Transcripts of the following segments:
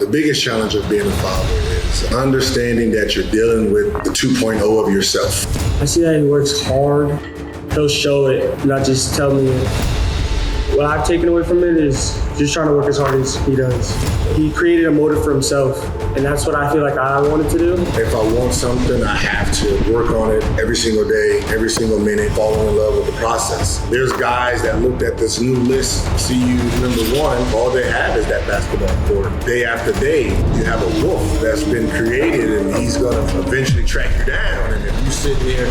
The biggest challenge of being a father is understanding that you're dealing with the 2.0 of yourself. I see that he works hard. He'll show it, not just tell me it. What I've taken away from it is just trying to work as hard as he does. He created a motive for himself, and that's what I feel like I wanted to do. If I want something, I have to work on it every single day, every single minute, falling in love with the process. There's guys that looked at this new list, see you number one, all they have is that basketball court. Day after day, you have a wolf that's been created, and he's gonna eventually track you down. And if you sit there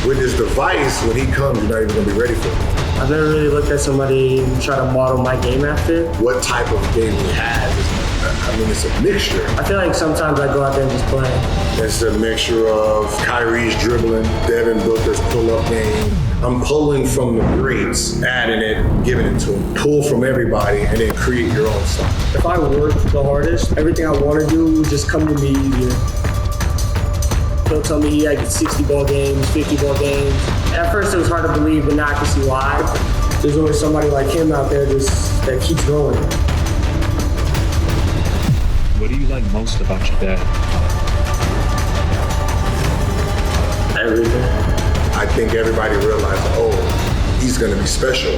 with this device, when he comes, you're not even gonna be ready for him. I've never really looked at somebody and try to model my game after. What type of game he has is, it's a mixture. I feel like sometimes I go out there and just play. It's a mixture of Kyrie's dribbling, Devin Booker's pull-up game. I'm pulling from the greats, adding it, giving it to them. Pull from everybody, and then create your own stuff. If I work the hardest, everything I want to do will just come to me easier. He'll tell me he had 60 ball games, 50 ball games. At first it was hard to believe, but now I can see why. There's always somebody like him out there that keeps going. What do you like most about your dad? Everything. I think everybody realized, oh, he's gonna be special.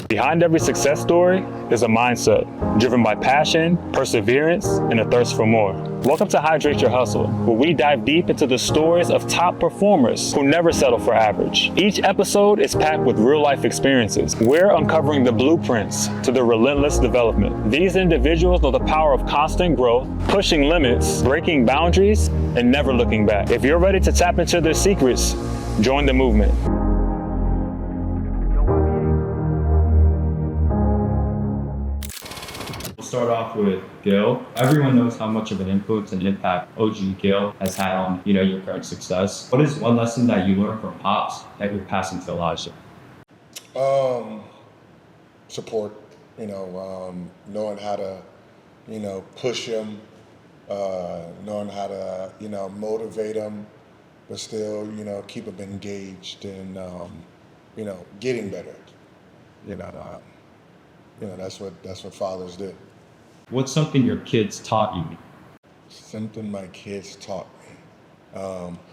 Behind every success story is a mindset driven by passion, perseverance, and a thirst for more. Welcome to Hydrate Your Hustle, where we dive deep into the stories of top performers who never settle for average. Each episode is packed with real-life experiences. We're uncovering the blueprints to the relentless development. These individuals know the power of constant growth, pushing limits, breaking boundaries, and never looking back. If you're ready to tap into their secrets, join the movement. Start off with Gil. Everyone knows how much of an influence and impact OG Gil has had on, your current success. What is one lesson that you learned from Pops that you're passing to Elijah? Support, knowing how to, push him, knowing how to, motivate him, but still, keep him engaged and, getting better. That's what fathers do. What's something your kids taught you? Something my kids taught me.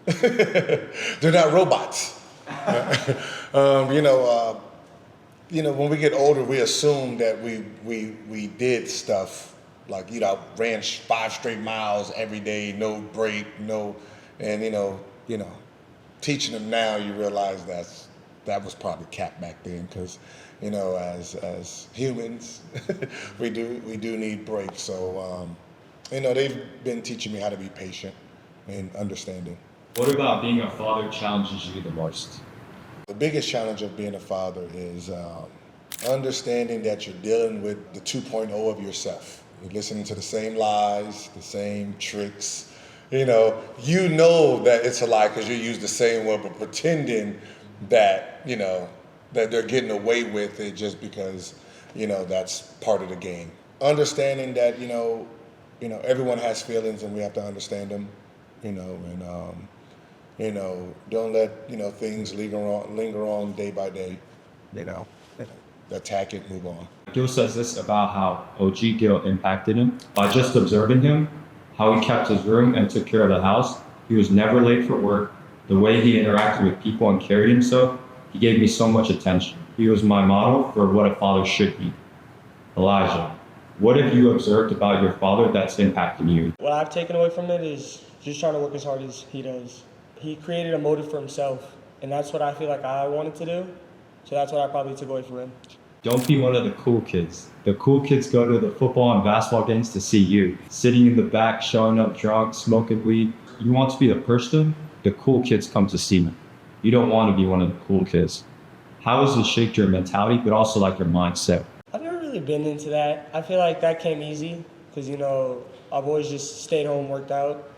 They're not robots. When we get older, we assume that we did stuff like, ran 5 straight miles every day, no break, and teaching them now, you realize that was probably cap back then, because as humans, we do need breaks. So, they've been teaching me how to be patient and understanding. What about being a father challenges you the most? The biggest challenge of being a father is understanding that you're dealing with the 2.0 of yourself. You're listening to the same lies, the same tricks. You know that it's a lie because you use the same word, but pretending that, that they're getting away with it just because, that's part of the game. Understanding that, everyone has feelings and we have to understand them, don't let, things linger on day by day, attack it, move on. Gil says this about how OG Gil impacted him. By just observing him, how he kept his room and took care of the house, he was never late for work. The way he interacted with people and carried himself, he gave me so much attention. He was my model for what a father should be. Elijah, what have you observed about your father that's impacted you? What I've taken away from it is just trying to work as hard as he does. He created a motive for himself, and that's what I feel like I wanted to do. So that's what I probably took away from him. Don't be one of the cool kids. The cool kids go to the football and basketball games to see you. Sitting in the back, showing up drunk, smoking weed. You want to be the person? The cool kids come to see you. You don't want to be one of the cool kids. How has it shaped your mentality, but also like your mindset? I've never really been into that. I feel like that came easy because, I've always just stayed home, worked out.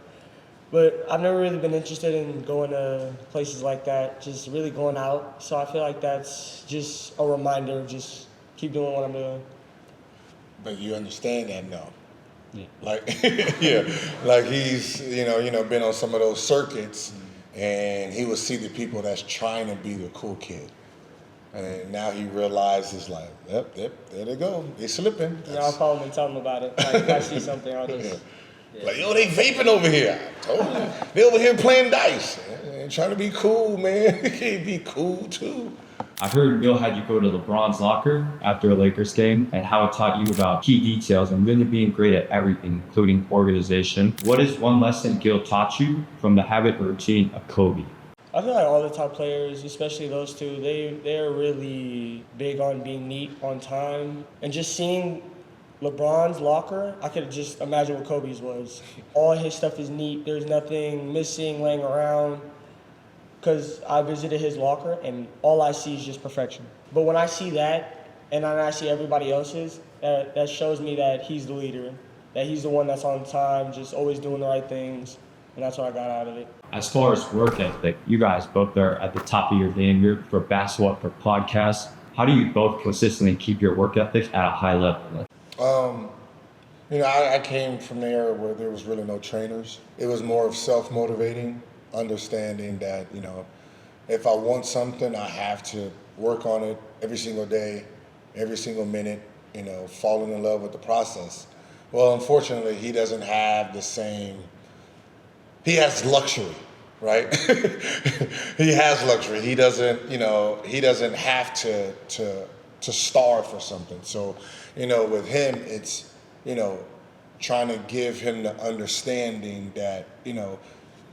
But I've never really been interested in going to places like that, just really going out. So I feel like that's just a reminder of just keep doing what I'm doing. But you understand that, no? Yeah. Like he's, been on some of those circuits, and he will see the people that's trying to be the cool kid. And now he realizes, like, yep, there they go. They slipping. I'll call him and tell him about it. Like, if I see something, I'll just... Yeah. Like, yo, they vaping over here. I told you. They over here playing dice. Ain't trying to be cool, man. You can't be cool, too. I heard Gil had you go to LeBron's locker after a Lakers game and how it taught you about key details and really being great at everything, including organization. What is one lesson Gil taught you from the habit or routine of Kobe? I feel like all the top players, especially those two, they're really big on being neat, on time. And just seeing LeBron's locker, I could just imagine what Kobe's was. All his stuff is neat. There's nothing missing, laying around. Because I visited his locker, and all I see is just perfection. But when I see that, and then I see everybody else's, that shows me that he's the leader, that he's the one that's on time, just always doing the right things. And that's what I got out of it. As far as work ethic, you guys both are at the top of your game. You're for Basketball, for podcasts. How do you both consistently keep your work ethic at a high level? I came from there where there was really no trainers. It was more of self-motivating, understanding that, if I want something, I have to work on it every single day, every single minute, falling in love with the process. Well, unfortunately, he doesn't have the same. He has luxury, right? He has luxury. He doesn't, he doesn't have to starve for something. So, with him, it's, trying to give him the understanding that,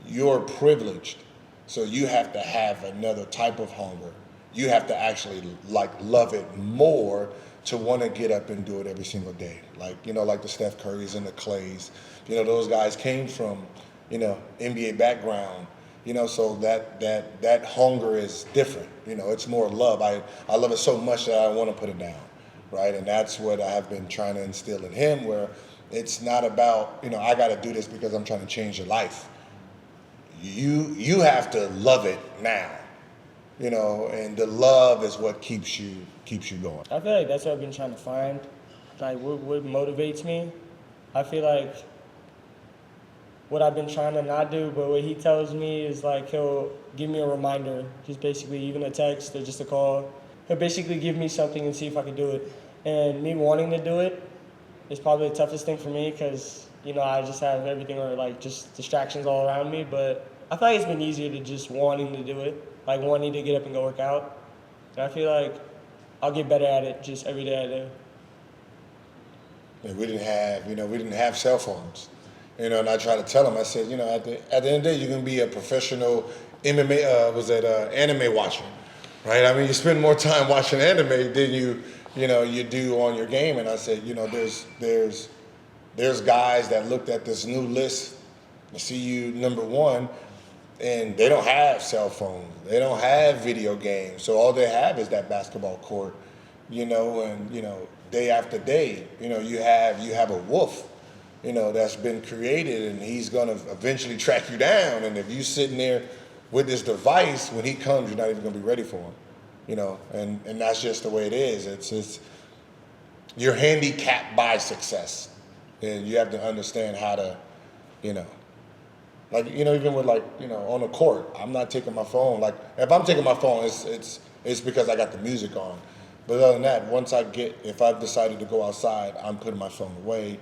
you're privileged. So you have to have another type of hunger. You have to actually love it more to want to get up and do it every single day. Like the Steph Currys and the Clays, those guys came from, NBA background, so that hunger is different. It's more love. I love it so much that I want to put it down, right? And that's what I have been trying to instill in him, where it's not about, I got to do this because I'm trying to change your life. You have to love it now, and the love is what keeps you going. I feel like that's what I've been trying to find, like what motivates me. I feel like what I've been trying to not do, but what he tells me is like he'll give me a reminder, just basically even a text or just a call. He'll basically give me something and see if I can do it. And me wanting to do it is probably the toughest thing for me because, I just have everything or like just distractions all around me. But I feel like it's been easier to just wanting to do it, like wanting to get up and go work out. And I feel like I'll get better at it just every day I do. And we didn't have cell phones. And I try to tell him, I said, at the end of the day, you can be a professional MMA, anime watcher, right? I mean, you spend more time watching anime than you do on your game. And I said, there's guys that looked at this new list, see you number one, and they don't have cell phones. They don't have video games. So all they have is that basketball court, and, day after day, you have a wolf, that's been created, and he's going to eventually track you down. And if you're sitting there with this device, when he comes, you're not even going to be ready for him, and that's just the way it is. It's you're handicapped by success, and you have to understand how to, even with on the court, I'm not taking my phone. Like if I'm taking my phone, it's because I got the music on. But other than that, if I've decided to go outside, I'm putting my phone away.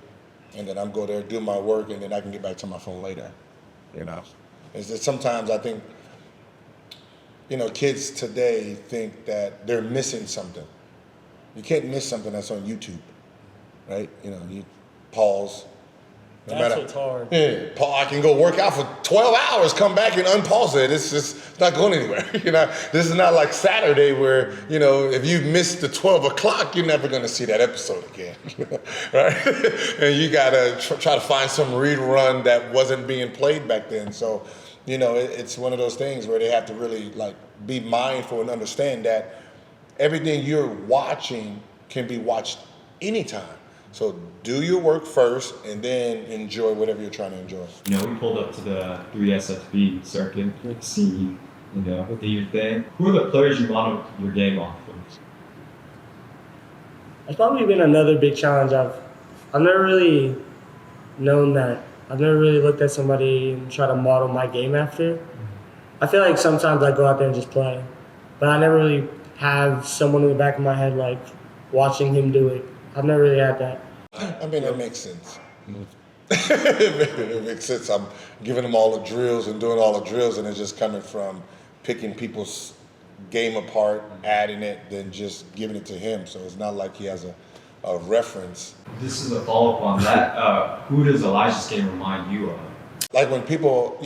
And then I'm go there, do my work, and then I can get back to my phone later. It's that sometimes I think, kids today think that they're missing something. You can't miss something that's on YouTube, right? You pause. That's what's hard. Yeah, I can go work out for 12 hours, come back and unpause it. It's just not going anywhere. This is not like Saturday where, if you miss the 12 o'clock, you're never going to see that episode again, right? And you got to try to find some rerun that wasn't being played back then. So, it's one of those things where they have to really be mindful and understand that everything you're watching can be watched anytime. So do your work first and then enjoy whatever you're trying to enjoy. We pulled up to the 3SFB circuit to see, what do you think? Who are the players you model your game off of? It's probably been another big challenge. I've never really known that. I've never really looked at somebody and try to model my game after. I feel like sometimes I go out there and just play, but I never really have someone in the back of my head like watching him do it. I've never really had that. I mean, that makes sense. It makes sense. I'm giving him all the drills and doing all the drills, and it's just coming from picking people's game apart, adding it, then just giving it to him. So it's not like he has a reference. This is a follow-up on that. Who does Elijah's game remind you of? Like when people,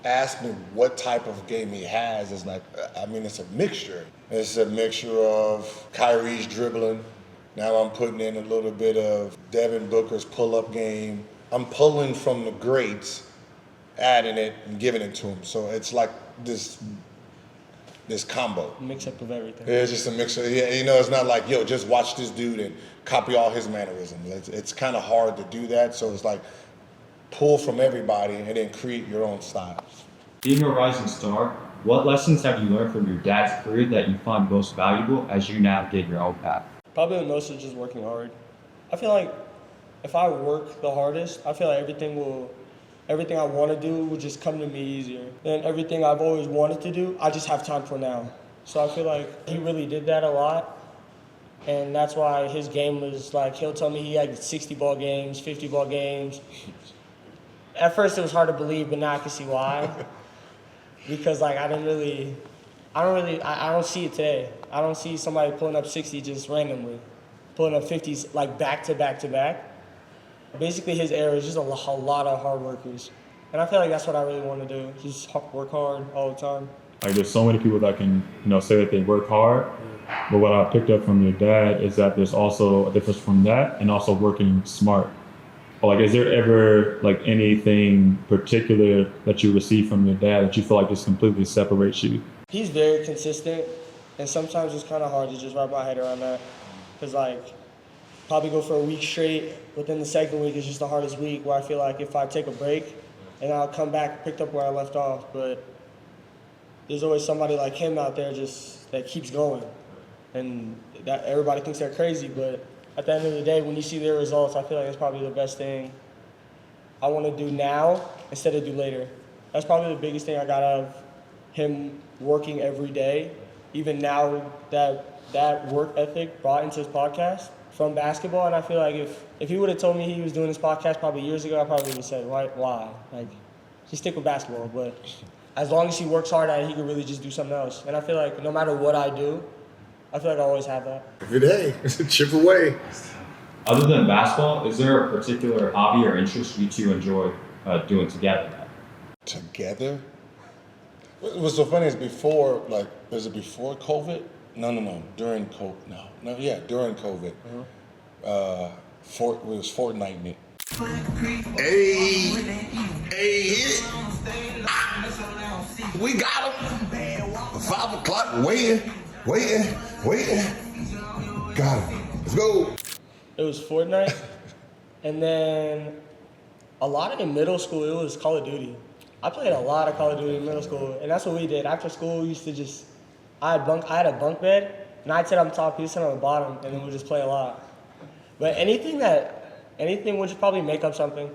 ask me what type of game he has, it's like, I mean, it's a mixture. It's a mixture of Kyrie's dribbling. Now I'm putting in a little bit of Devin Booker's pull-up game. I'm pulling from the greats, adding it and giving it to him. So it's like this combo. Mix up of everything. Yeah, it's just a mixture. Yeah, it's not like, just watch this dude and copy all his mannerisms. It's kind of hard to do that. So it's like pull from everybody and then create your own style. Being a rising star, what lessons have you learned from your dad's career that you find most valuable as you navigate your own path? Probably the most is just working hard. I feel like if I work the hardest, I feel like everything I want to do will just come to me easier. And everything I've always wanted to do, I just have time for now. So I feel like he really did that a lot. And that's why his game was like, he'll tell me he had 60-ball games, 50-ball games. At first it was hard to believe, but now I can see why. Because like I don't see it today. I don't see somebody pulling up 60 just randomly, pulling up 50s like back to back to back. Basically his era is just a lot of hard workers. And I feel like that's what I really want to do, just work hard all the time. Like there's so many people that can, say that they work hard, but what I picked up from your dad is that there's also a difference from that and also working smart. Like, is there ever like anything particular that you receive from your dad that you feel like just completely separates you? He's very consistent, and sometimes it's kind of hard to just wrap my head around that. Because like, probably go for a week straight, within the second week is just the hardest week where I feel like if I take a break, and I'll come back picked up where I left off. But there's always somebody like him out there just that keeps going. And that everybody thinks they're crazy, but at the end of the day, when you see their results, I feel like that's probably the best thing I want to do now instead of do later. That's probably the biggest thing I got out of him working every day. Even now that work ethic brought into his podcast from basketball, and I feel like if he would have told me he was doing this podcast probably years ago, I probably would have said, why? Like, just stick with basketball. But as long as he works hard at it, he could really just do something else. And I feel like no matter what I do, I feel like I always have that. Every day, chip away. Other than basketball, is there a particular hobby or interest you two enjoy doing together? Together? What's so funny is before, was it before COVID? No, during COVID. During COVID. It was Fortnite, Nick. Hey, hit it. We got him. 5 o'clock, waiting. Got him. Let's go. It was Fortnite, and then a lot in middle school, it was Call of Duty. I played a lot of Call of Duty in middle school, and that's what we did. After school, we used to just, I had a bunk bed, and I'd sit on top, he'd sit on the bottom, and then we'd just play a lot. But anything would just probably make up something.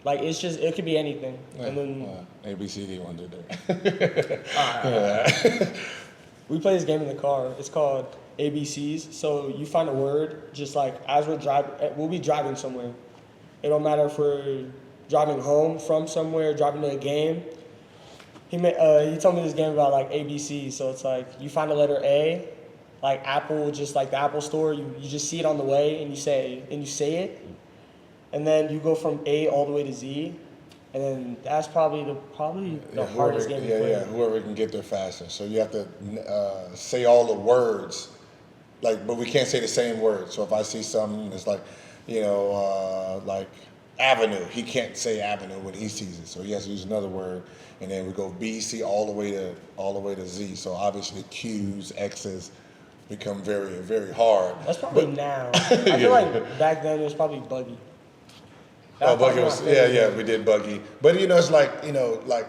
Like, it could be anything. And then ABCD one did that. We play this game in the car. It's called ABCs. So you find a word, just like as we're driving, we'll be driving somewhere. It don't matter if we're driving home from somewhere, driving to a game. He told me this game about like ABCs. So it's like you find a letter A, like Apple, just like the Apple store. You just see it on the way and you say it, and then you go from A all the way to Z. And then that's probably the hardest game to play. Yeah, whoever can get there faster. So you have to say all the words, but we can't say the same word. So if I see something, it's like, like avenue. He can't say avenue when he sees it, so he has to use another word. And then we go B, C, all the way to Z. So obviously Q's, X's become very, very hard. That's probably now. I feel like back then it was probably buggy. Buggy was, we did buggy. But it's like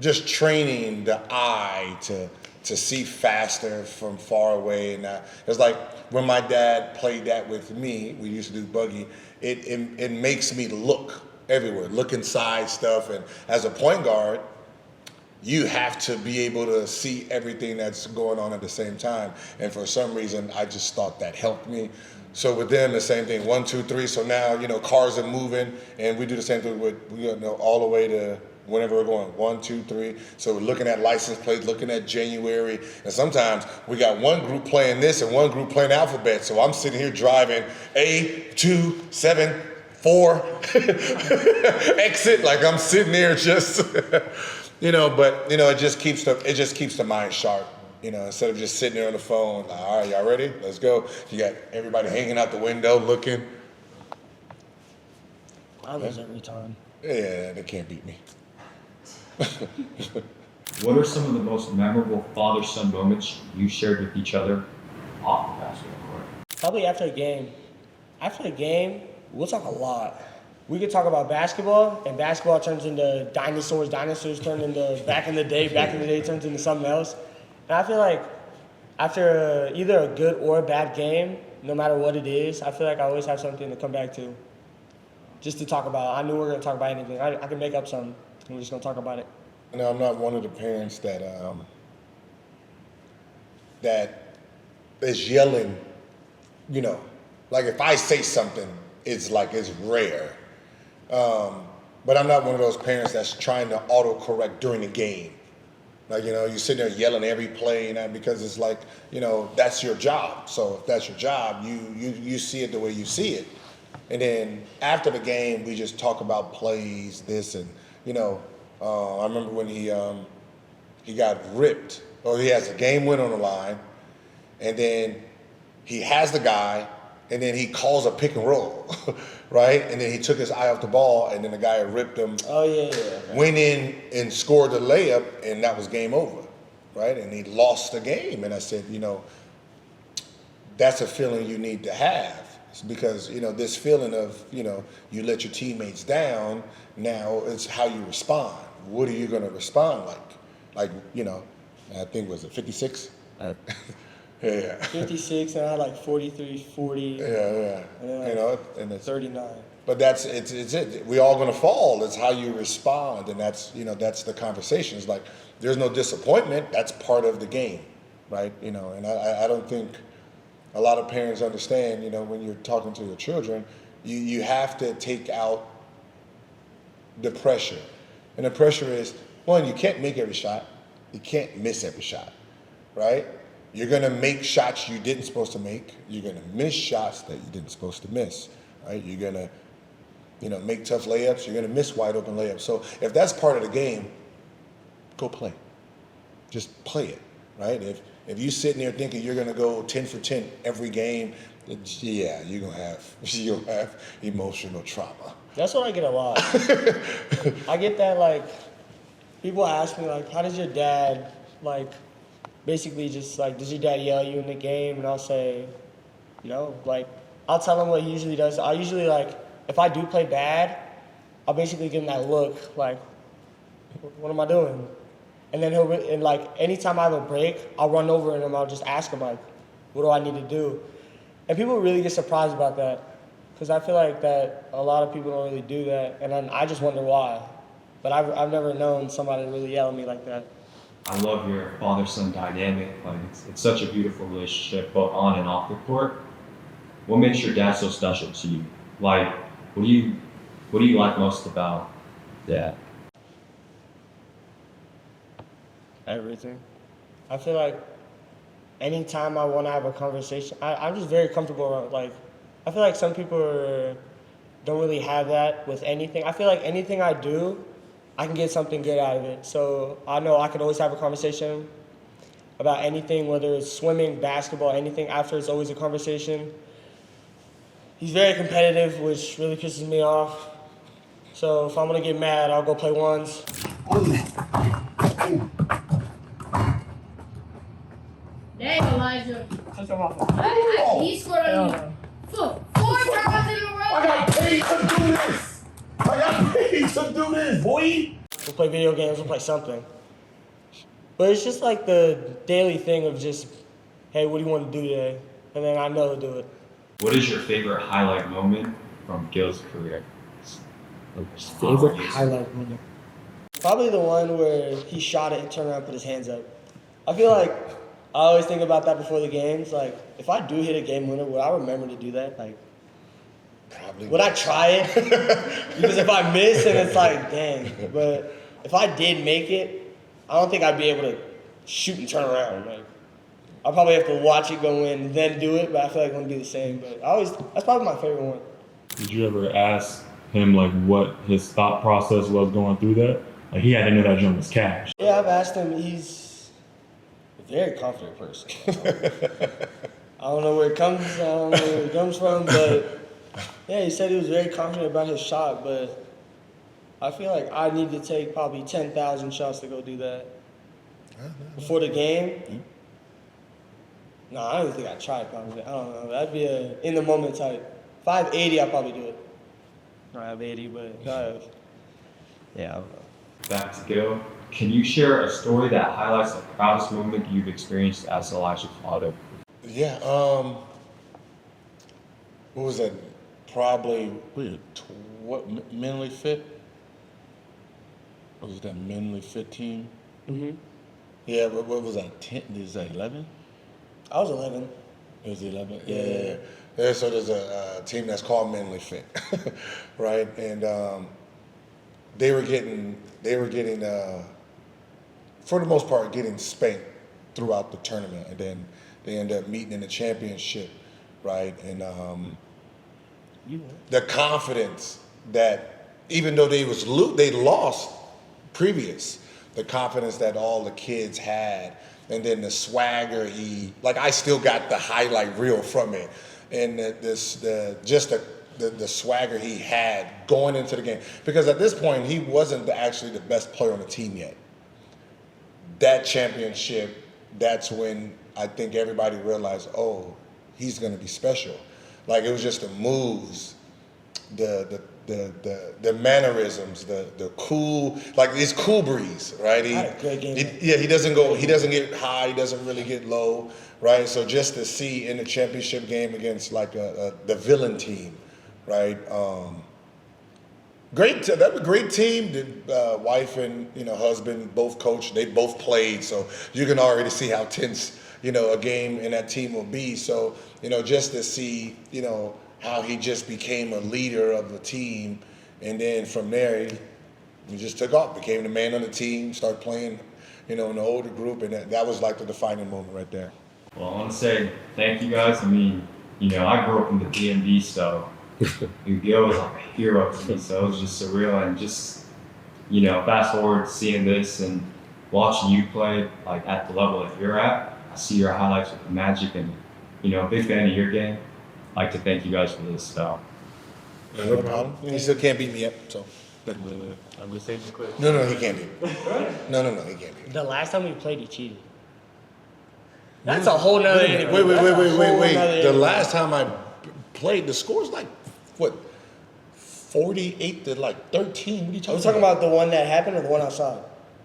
just training the eye to see faster from far away. And it's like when my dad played that with me, we used to do buggy, it makes me look everywhere, look inside stuff. And as a point guard, you have to be able to see everything that's going on at the same time. And for some reason, I just thought that helped me. So with them, the same thing, 1, 2, 3. So now, cars are moving, and we do the same thing with, all the way to whenever we're going, 1, 2, 3. So we're looking at license plates, looking at January. And sometimes we got one group playing this and one group playing alphabet. So I'm sitting here driving A274 exit, like I'm sitting there just, but it just keeps the mind sharp. Instead of just sitting there on the phone, like, all right, y'all ready? Let's go. You got everybody hanging out the window looking. I lose every time. Yeah, they can't beat me. What are some of the most memorable father-son moments you shared with each other off the basketball court? Probably after a game. After a game, we'll talk a lot. We could talk about basketball, and basketball turns into dinosaurs. Dinosaurs turn into back in the day turns into something else. And I feel like after either a good or a bad game, no matter what it is, I feel like I always have something to come back to. Just to talk about. I knew we were going to talk about anything. I can make up something. We're just going to talk about it. I'm not one of the parents that that is yelling, like if I say something, it's rare. But I'm not one of those parents that's trying to autocorrect during the game. Like, you're sitting there yelling every play, and because it's like, that's your job. So if that's your job, you see it the way you see it. And then after the game, we just talk about plays, this, and, I remember when he got ripped, or he has a game win on the line, and then he has the guy, and then he calls a pick and roll, right? And then he took his eye off the ball, and then the guy ripped him. Oh, yeah. Went in and scored the layup, and that was game over, right? And he lost the game. And I said, that's a feeling you need to have. It's because, this feeling of, you let your teammates down, now it's how you respond. What are you going to respond like? Like, I think, was it 56? Yeah. 56, and I had like 43, 40. Yeah. And it's 39. But it's it. We all gonna fall. It's how you respond, and that's the conversation. It's like there's no disappointment. That's part of the game, right? And I don't think a lot of parents understand. When you're talking to your children, you have to take out the pressure, and the pressure is, one, you can't make every shot, you can't miss every shot, right? You're going to make shots you didn't supposed to make. You're going to miss shots that you didn't supposed to miss, right? You're going to, make tough layups. You're going to miss wide open layups. So if that's part of the game, go play. Just play it, right? If you're sitting there thinking you're going to go 10 for 10 every game, you're going to have emotional trauma. That's what I get a lot. I get that, like, people ask me, like, how does your dad, like, basically just like, does your dad yell at you in the game? And I'll say, I'll tell him what he usually does. I usually, like, if I do play bad, I'll basically give him that look, like, what am I doing? And then anytime I have a break, I'll run over and I'll just ask him, like, what do I need to do? And people really get surprised about that, because I feel like that a lot of people don't really do that, and then I just wonder why. But I've never known somebody to really yell at me like that. I love your father-son dynamic. Like it's such a beautiful relationship, both on and off the court. What makes your dad so special to you? Like, what do you like most about Dad? Everything. I feel like anytime I want to have a conversation, I'm just very comfortable around. Like, I feel like some people don't really have that with anything. I feel like anything I do, I can get something good out of it. So I know I could always have a conversation about anything, whether it's swimming, basketball, anything. After, it's always a conversation. He's very competitive, which really pisses me off. So if I'm gonna get mad, I'll go play ones. Dang, Elijah. He scored on you. Four times in a row. I got paid to do this. I got paid to do this, boy. We'll play video games, we'll play something. But it's just like the daily thing of just, hey, what do you want to do today? And then I know to do it. What is your favorite highlight moment from Gil's career? Favorite highlight moment? Probably the one where he shot it and turned around and put his hands up. I feel like I always think about that before the games. Like, if I do hit a game winner, would I remember to do that? Like, Probably. would I try it? Because if I miss, then it's like, dang. But if I did make it, I don't think I'd be able to shoot and turn around. Like, I'll probably have to watch it go in and then do it, but I feel like it wouldn't be the same. But that's probably my favorite one. Did you ever ask him like what his thought process was going through that? Like he had to know that jump was cash. Yeah, I've asked him. He's a very confident person. I don't know where it comes from, but yeah, he said he was very confident about his shot. But I feel like I need to take probably 10,000 shots to go do that before the game. No, I don't even think I tried. Probably, I don't know. That'd be a in the moment type. 580, I'll probably do it. I have 80, but yeah, I don't know. Back to Gil. Can you share a story that highlights the proudest moment you've experienced as Elijah's father? Yeah. What was that? Probably what mentally fit? Was that mentally fit team? Mhm. Yeah. What was that? 10? Is that 11? I was 11. It was 11. Yeah. So there's a team that's called Mentally Fit, right? And they were getting, for the most part, getting spanked throughout the tournament, and then they ended up meeting in the championship, right? And the confidence that even though they lost previous, the confidence that all the kids had, and then the swagger I still got the highlight reel from it, and the swagger he had going into the game, because at this point he wasn't actually the best player on the team yet. That championship, that's when I think everybody realized, oh, he's gonna be special. Like it was just the moves, the mannerisms, the cool, like this cool breeze, right? I had a great game. He doesn't get high, he doesn't really get low, right? So just to see in the championship game against like the villain team, right? That was a great team. The wife and husband both coached. They both played, so you can already see how tense a game in that team will be. So just to see how he just became a leader of the team, and then from there he just took off, became the man on the team, started playing in the older group, and that was like the defining moment right there. Well, I want to say thank you guys. I mean, I grew up in the DMV, so Gil was like a hero to me, so it was just surreal. And just, fast forward seeing this and watching you play like at the level that you're at, I see your highlights with the Magic, and big fan of your game. I'd like to thank you guys for this. So. No problem. He still can't beat me up, so. I'm just saying quick. No, he can't beat me. No, he can't beat me. The last time we played, he cheated. That's a whole nother interview. Wait. The last time I played, the score's like, what, 48 to like 13? What are you Are we talking talking about the one that happened or the one outside?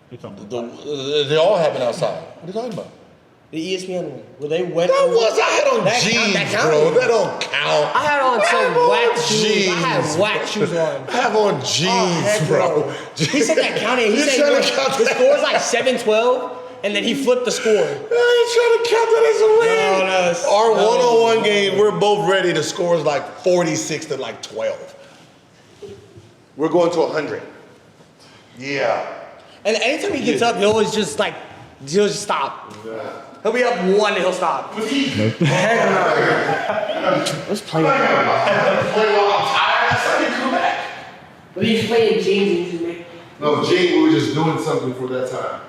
They all happen outside. What are you talking about? The ESPN one, where they went. I had on jeans, bro. That don't count. I had on some whack shoes. I had whack shoes on. I have on jeans, bro. He said that counted. He said the score's like 7-12, and then he flipped the score. I ain't trying to count that as a win. No, Our one-on-one game, we're both ready. The score is like 46 to like 12. We're going to 100. Yeah. And anytime he gets up, he'll just stop. Yeah. He'll be up 1 and he'll stop. Let's play. But he's playing James usually. No, Jane, we were just doing something for that time.